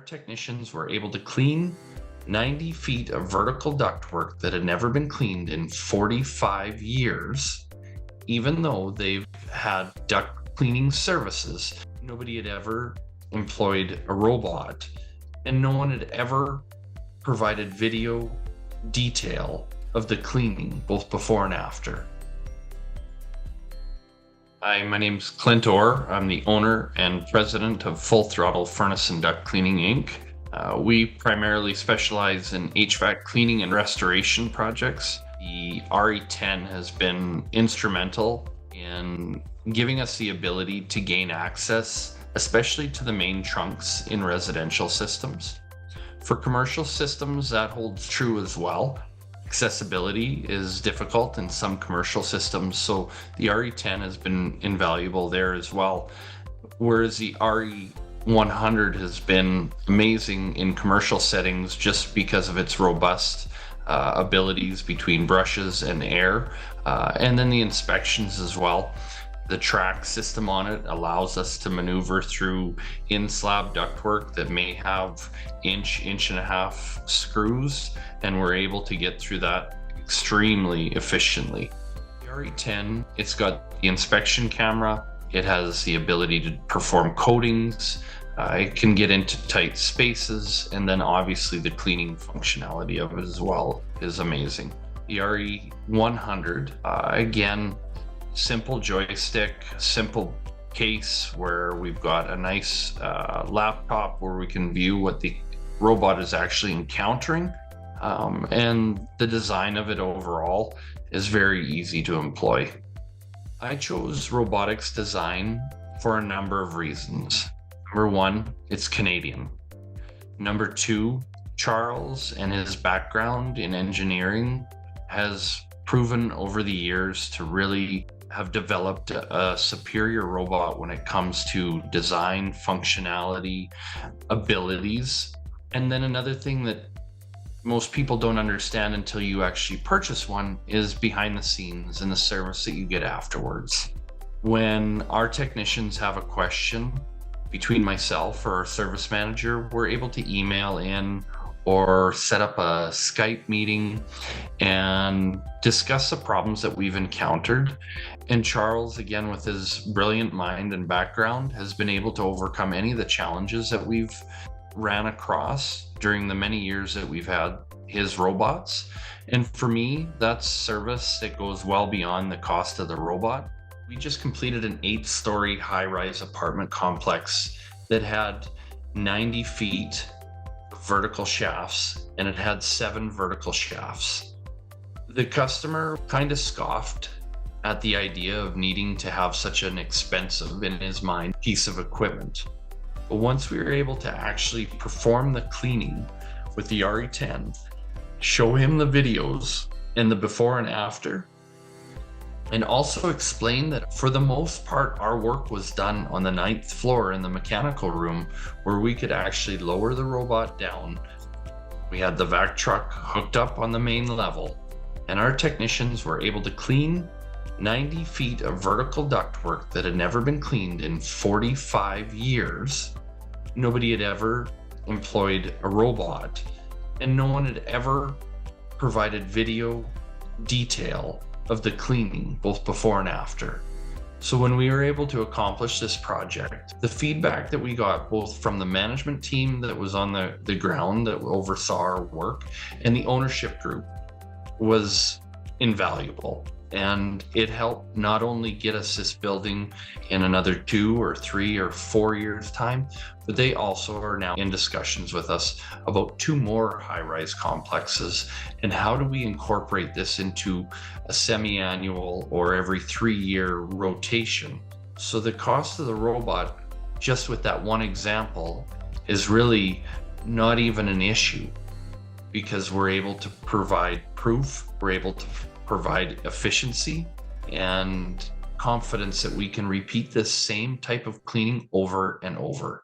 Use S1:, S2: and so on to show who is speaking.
S1: technicians were able to clean 90 feet of vertical ductwork that had never been cleaned in 45 years, even though they've had duct cleaning services. Nobody had ever employed a robot, and no one had ever provided video detail of the cleaning, both before and after. Hi, my name's Clint. I'm the owner and president of Full Throttle Furnace and Duct Cleaning, Inc. We primarily specialize in HVAC cleaning and restoration projects. The ARI-10 has been instrumental in giving us the ability to gain access, especially to the main trunks in residential systems. For commercial systems, that holds true as well. Accessibility is difficult in some commercial systems, so the ARI-10 has been invaluable there as well. Whereas the ARI-100 has been amazing in commercial settings just because of its robust abilities between brushes and air, and then the inspections as well. The track system on it allows us to maneuver through in-slab ductwork that may have inch and a half screws, and we're able to get through that extremely efficiently. The ARI-10, it's got the inspection camera, it has the ability to perform coatings, it can get into tight spaces, and then obviously the cleaning functionality of it as well is amazing. The ARI-100, again, simple joystick, simple case where we've got a nice laptop where we can view what the robot is actually encountering, and the design of it overall is very easy to employ. I chose robotics design for a number of reasons. Number one, it's Canadian. Number two, Charles and his background in engineering has proven over the years to really have developed a superior robot when it comes to design, functionality, abilities. And then another thing that most people don't understand until you actually purchase one is behind the scenes and the service that you get afterwards. When our technicians have a question, between myself or our service manager, we're able to email in or set up a Skype meeting and discuss the problems that we've encountered. And Charles, again, with his brilliant mind and background, has been able to overcome any of the challenges that we've ran across during the many years that we've had his robots. And for me, that's service that goes well beyond the cost of the robot. We just completed an 8-story high-rise apartment complex that had 90 feet vertical shafts, and it had 7 vertical shafts. The customer kind of scoffed at the idea of needing to have such an expensive, in his mind, piece of equipment. But once we were able to actually perform the cleaning with the ARI-10, show him the videos and the before and after, and also explain that for the most part, our work was done on the 9th floor in the mechanical room, where we could actually lower the robot down. We had the vac truck hooked up on the main level, and our technicians were able to clean 90 feet of vertical ductwork that had never been cleaned in 45 years. Nobody had ever employed a robot, and no one had ever provided video detail of the cleaning, both before and after. So when we were able to accomplish this project, the feedback that we got both from the management team that was on the ground that oversaw our work and the ownership group was invaluable. And it helped not only get us this building in another 2 or 3 or 4 years' time, but they also are now in discussions with us about 2 more high-rise complexes and how do we incorporate this into a semi-annual or every 3-year rotation. So the cost of the robot, just with that one example, is really not even an issue, because we're able to provide proof, we're able to provide efficiency and confidence that we can repeat this same type of cleaning over and over.